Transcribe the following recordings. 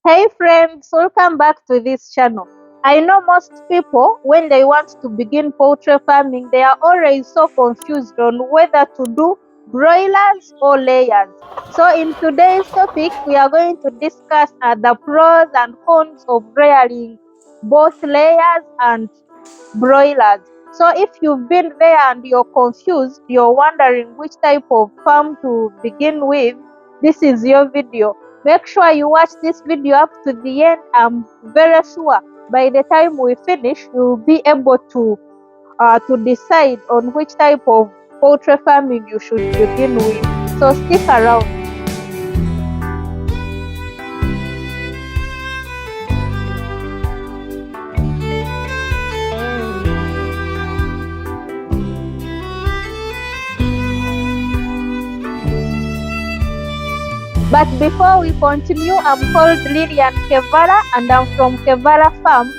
Hey friends, welcome back to this channel. I know most people, when they want to begin poultry farming, they are always so confused on whether to do broilers or layers. So in today's topic, we are going to discuss the pros and cons of rearing both layers and broilers. So if you've been there and you're confused, you're wondering which type of farm to begin with, this is your video. Make sure you watch this video up to the end. I'm very sure by the time we finish, you'll be able to decide on which type of poultry farming you should begin with. So stick around. But before we continue, I'm called Lilian Kevara and I'm from Kevara Farm.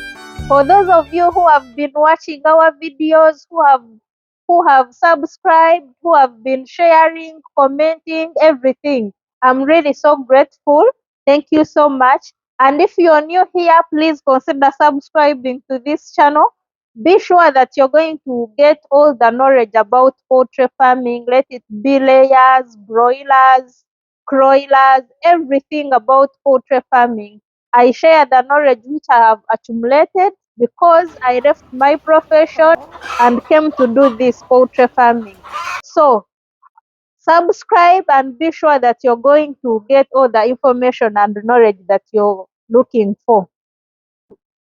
For those of you who have been watching our videos, who have subscribed, who have been sharing, commenting, everything, I'm really so grateful. Thank you so much. And if you're new here, please consider subscribing to this channel. Be sure that you're going to get all the knowledge about poultry farming. Let it be layers, broilers, broilers, everything about poultry farming. I share the knowledge which I have accumulated because I left my profession and came to do this poultry farming. So subscribe and be sure that you're going to get all the information and knowledge that you're looking for.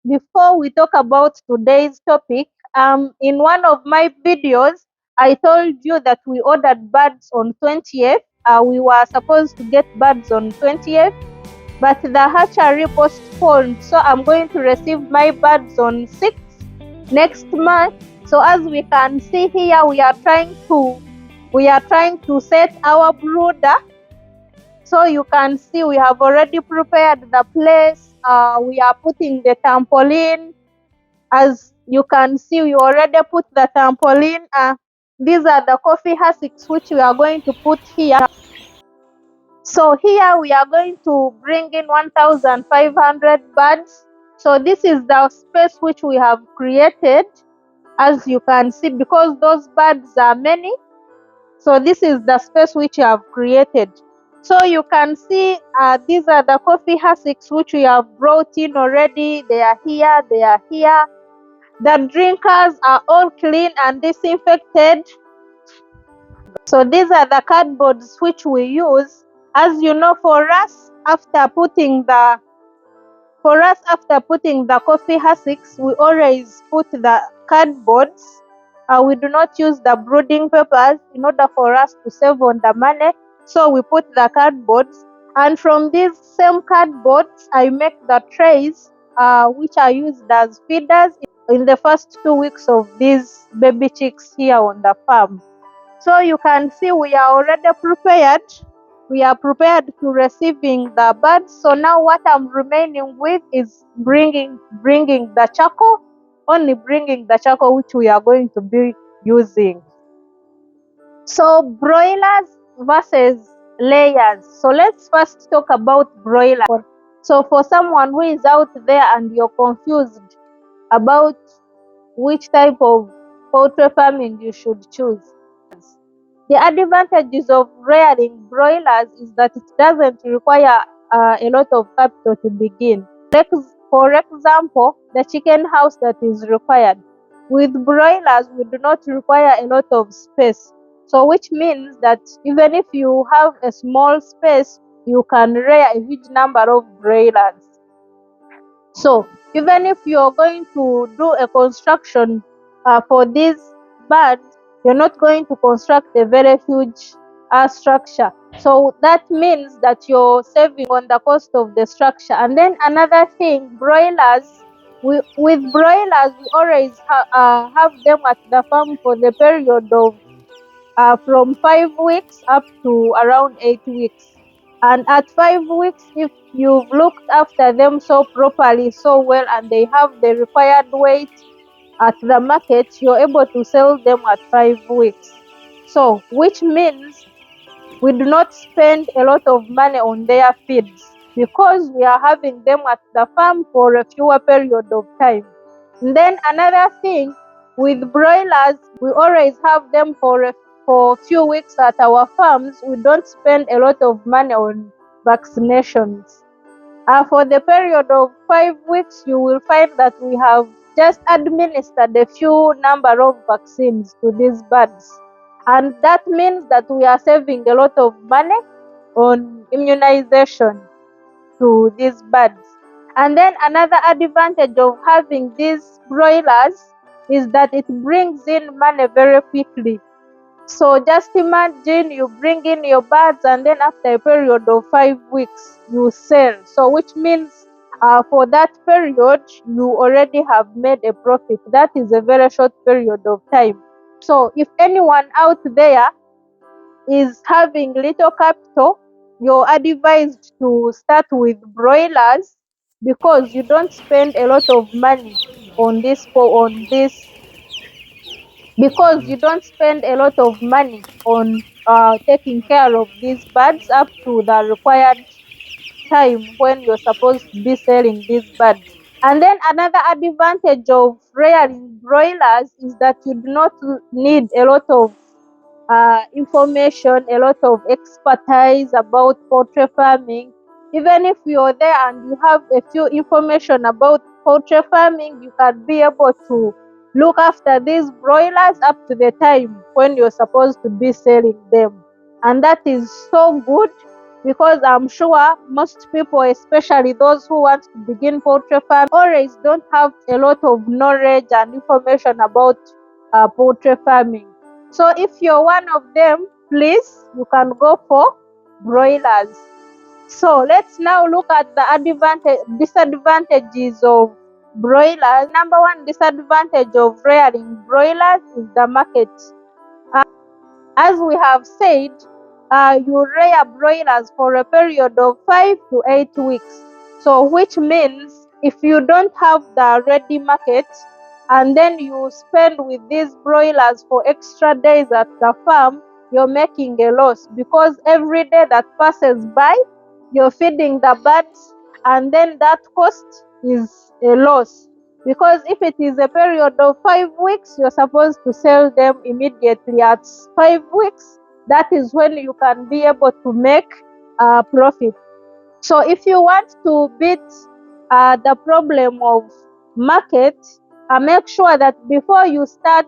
Before we talk about today's topic, in one of my videos, I told you that we ordered birds on 20th. We were supposed to get birds on 20th, but the hatchery postponed. So I'm going to receive my birds on 6th next month. So as we can see here, we are trying to set our brooder. So you can see we have already prepared the place. We are putting the trampoline. As you can see, we already put the trampoline. These are the coffee hussicks which we are going to put here. So here we are going to bring in 1,500 birds. So this is the space which we have created, as you can see, because those birds are many. So this is the space which we have created. So you can see these are the coffee hussicks which we have brought in already. They are here, they are here. The drinkers are all clean and disinfected. So these are the cardboards which we use. As you know, for us after putting the coffee hussicks, we always put the cardboards. We do not use the brooding papers in order for us to save on the money. So we put the cardboards, and from these same cardboards, I make the trays, which are used as feeders in the first 2 weeks of these baby chicks here on the farm. So you can see we are already prepared. We are prepared to receiving the birds. So now what I'm remaining with is bringing the charcoal, only bringing the charcoal which we are going to be using. So broilers versus layers. So let's first talk about broilers. So for someone who is out there and you're confused about which type of poultry farming you should choose, the advantages of rearing broilers is that it doesn't require a lot of capital to begin. For example, the chicken house that is required. With broilers, we do not require a lot of space. So which means that even if you have a small space, you can rear a huge number of broilers. So even if you're going to do a construction for these birds, you're not going to construct a very huge structure. So that means that you're saving on the cost of the structure. And then another thing, broilers, with broilers, we always have them at the farm for the period of from 5 weeks up to around 8 weeks. And at 5 weeks, if you've looked after them so properly, so well, and they have the required weight at the market, you're able to sell them at 5 weeks. So, which means we do not spend a lot of money on their feeds. because we are having them at the farm for a fewer period of time. And then another thing, with broilers, we always have them for few weeks at our farms. We don't spend a lot of money on vaccinations. For the period of 5 weeks, you will find that we have just administered a few number of vaccines to these birds. And that means that we are saving a lot of money on immunization to these birds. And then another advantage of having these broilers is that it brings in money very quickly. So just imagine you bring in your birds and then after a period of 5 weeks you sell. So which means for that period you already have made a profit. That is a very short period of time. So if anyone out there is having little capital, you're advised to start with broilers because you don't spend a lot of money on this because you don't spend a lot of money on taking care of these birds up to the required time when you're supposed to be selling these birds. And then another advantage of rearing broilers is that you do not need a lot of information, a lot of expertise about poultry farming. Even if you're there and you have a few information about poultry farming, you can be able to look after these broilers up to the time when you're supposed to be selling them. And that is so good because I'm sure most people, especially those who want to begin poultry farming, always don't have a lot of knowledge and information about poultry farming. So if you're one of them, please, you can go for broilers. So let's now look at the disadvantages of broilers. Number one disadvantage of rearing broilers is the market. As we have said, you rear broilers for a period of 5 to 8 weeks. So which means if you don't have the ready market and then you spend with these broilers for extra days at the farm, you're making a loss because every day that passes by, you're feeding the birds and then that cost is a loss. Because if it is a period of 5 weeks, you're supposed to sell them immediately at 5 weeks. That is when you can be able to make a profit. So if you want to beat the problem of market, make sure that before you start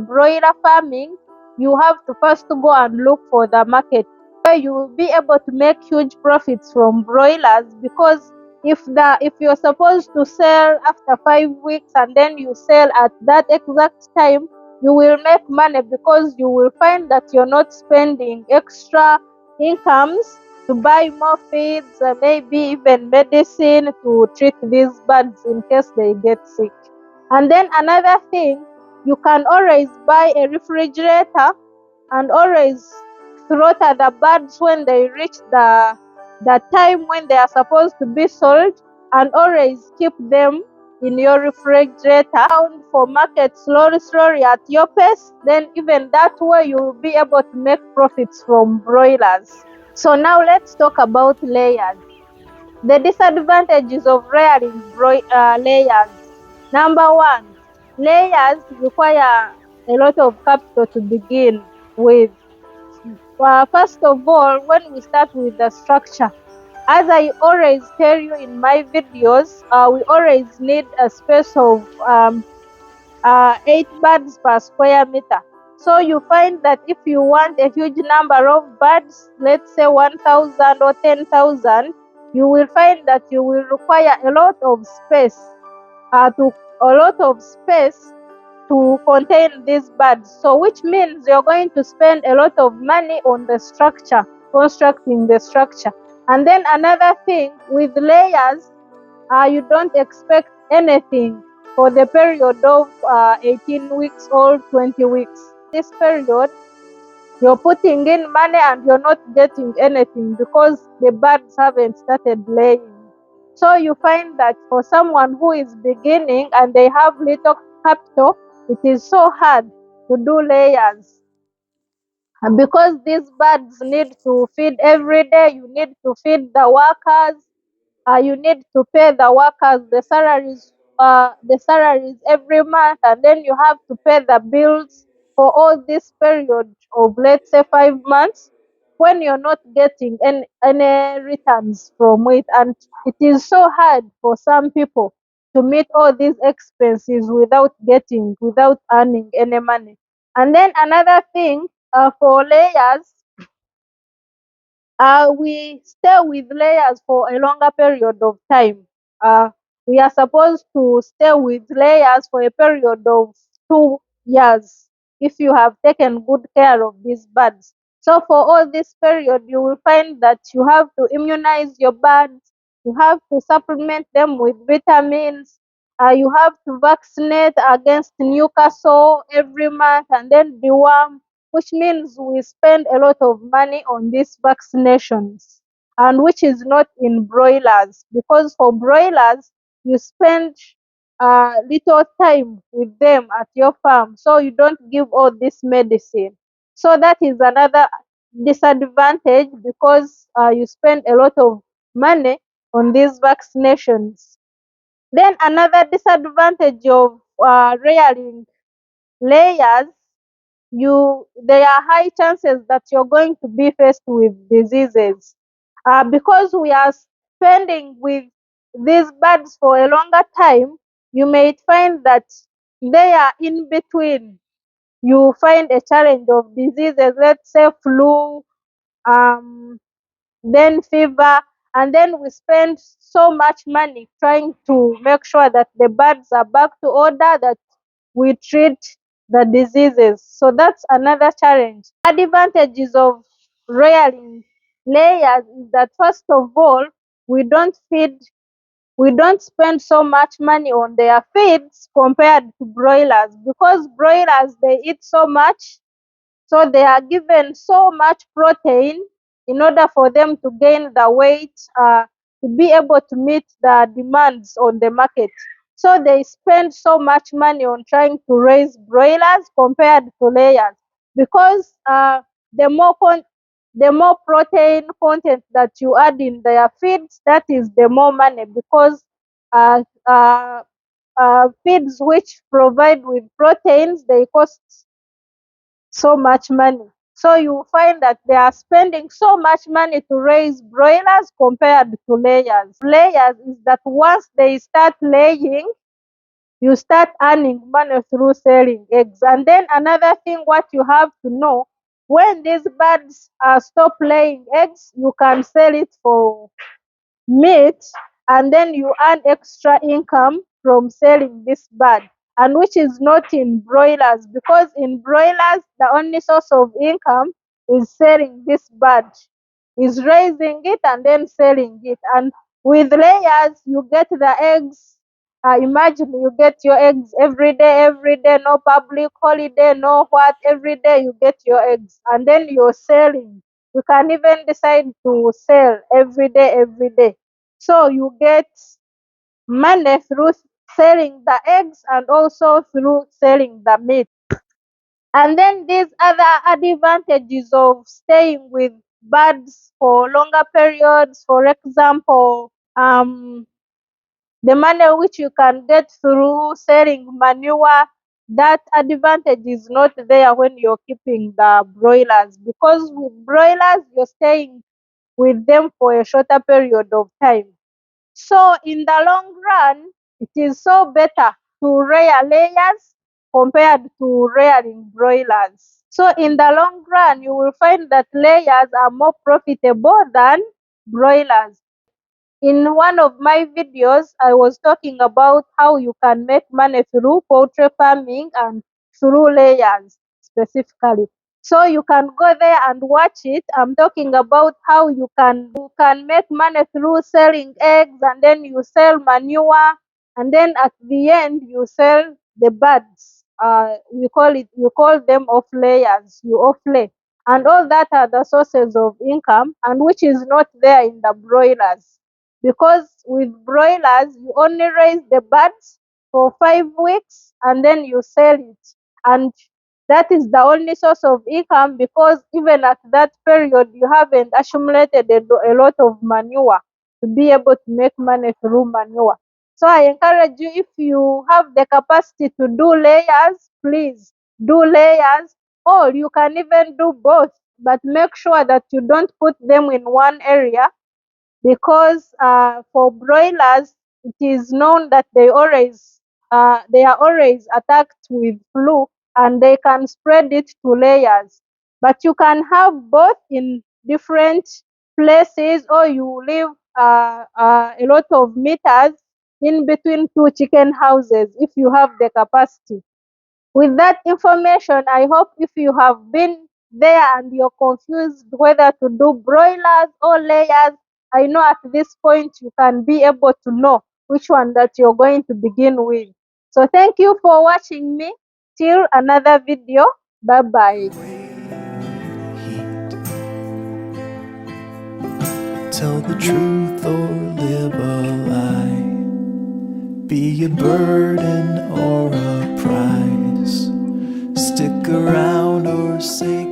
broiler farming, you have to first go and look for the market where you will be able to make huge profits from broilers. Because if you're supposed to sell after 5 weeks and then you sell at that exact time, you will make money because you will find that you're not spending extra incomes to buy more feeds, maybe even medicine to treat these birds in case they get sick. And then another thing, you can always buy a refrigerator and always slaughter the birds when they reach the time when they are supposed to be sold, and always keep them in your refrigerator bound for market slowly at your pace. Then even that way you will be able to make profits from broilers. So now let's talk about layers. The disadvantages of rearing layers. Number one, layers require a lot of capital to begin with. First of all, when we start with the structure, as I always tell you in my videos, we always need a space of 8 birds per square meter. So you find that if you want a huge number of birds, let's say 1,000 or 10,000, you will find that you will require a lot of space, to contain these birds. So which means you're going to spend a lot of money on the structure, constructing the structure. And then another thing, with layers, you don't expect anything for the period of 18 weeks or 20 weeks. This period, you're putting in money and you're not getting anything because the birds haven't started laying. So you find that for someone who is beginning and they have little capital, it is so hard to do layers. And because these birds need to feed every day, you need to feed the workers, you need to pay the workers the salaries every month, and then you have to pay the bills for all this period of, let's say, 5 months, when you're not getting any returns from it. And it is so hard for some people to meet all these expenses without earning any money. And then another thing, for layers, we stay with layers for a longer period of time. Uh, we are supposed to stay with layers for a period of 2 years if you have taken good care of these birds. So for all this period, you will find that you have to immunize your birds, you have to supplement them with vitamins, you have to vaccinate against Newcastle every month, and then deworm, which means we spend a lot of money on these vaccinations, and which is not in broilers, because for broilers you spend little time with them at your farm, so you don't give all this medicine. So that is another disadvantage, because you spend a lot of money on these vaccinations. Then another disadvantage of rearing layers, there are high chances that you're going to be faced with diseases. Because we are spending with these birds for a longer time, you may find that they are in between. You find a challenge of diseases, let's say flu, um, then fever, and then we spend so much money trying to make sure that the birds are back to order, that we treat the diseases. So that's another challenge. Advantages of rearing layers is that, first of all, we don't feed we don't spend so much money on their feeds compared to broilers, because broilers, they eat so much, so they are given so much protein in order for them to gain the weight, to be able to meet the demands on the market. So they spend so much money on trying to raise broilers compared to layers, because the more protein content that you add in their feeds, that is the more money, because uh, uh, feeds which provide with proteins, they cost so much money. So you find that they are spending so much money to raise broilers compared to layers. Layers is that once they start laying, you start earning money through selling eggs. And then another thing, what you have to know, when these birds stop laying eggs, you can sell it for meat, and then you earn extra income from selling this bird, and which is not in broilers, because in broilers the only source of income is selling this bird, is raising it and then selling it. And with layers you get the eggs. Imagine you get your eggs every day, no public holiday, no what, every day you get your eggs, and then you're selling. You can even decide to sell every day. So you get money through selling the eggs and also through selling the meat. And then these other advantages of staying with birds for longer periods, for example, the money which you can get through selling manure, that advantage is not there when you're keeping the broilers, because with broilers you're staying with them for a shorter period of time. So in the long run, it is so better to rear layers compared to rearing broilers. So in the long run, you will find that layers are more profitable than broilers. In one of my videos, I was talking about how you can make money through poultry farming and through layers specifically. So you can go there and watch it. I'm talking about how you can make money through selling eggs, and then you sell manure, and then at the end you sell the birds. We call them off layers. You off lay, and all that are the sources of income, and which is not there in the broilers, because with broilers you only raise the birds for 5 weeks and then you sell it, and that is the only source of income, because even at that period you haven't accumulated a lot of manure. to be able to make money through manure. So I encourage you, if you have the capacity to do layers, please do layers, or you can even do both, but make sure that you don't put them in one area, because for broilers, it is known that they are always attacked with flu, and they can spread it to layers. But you can have both in different places, or you leave a lot of meters in between two chicken houses if you have the capacity. With that information, I hope if you have been there and you're confused whether to do broilers or layers, I know at this point you can be able to know which one that you're going to begin with. So thank you for watching me. Till another video. Bye bye. Tell the truth or live a lie. Be a burden or a prize. Stick around or say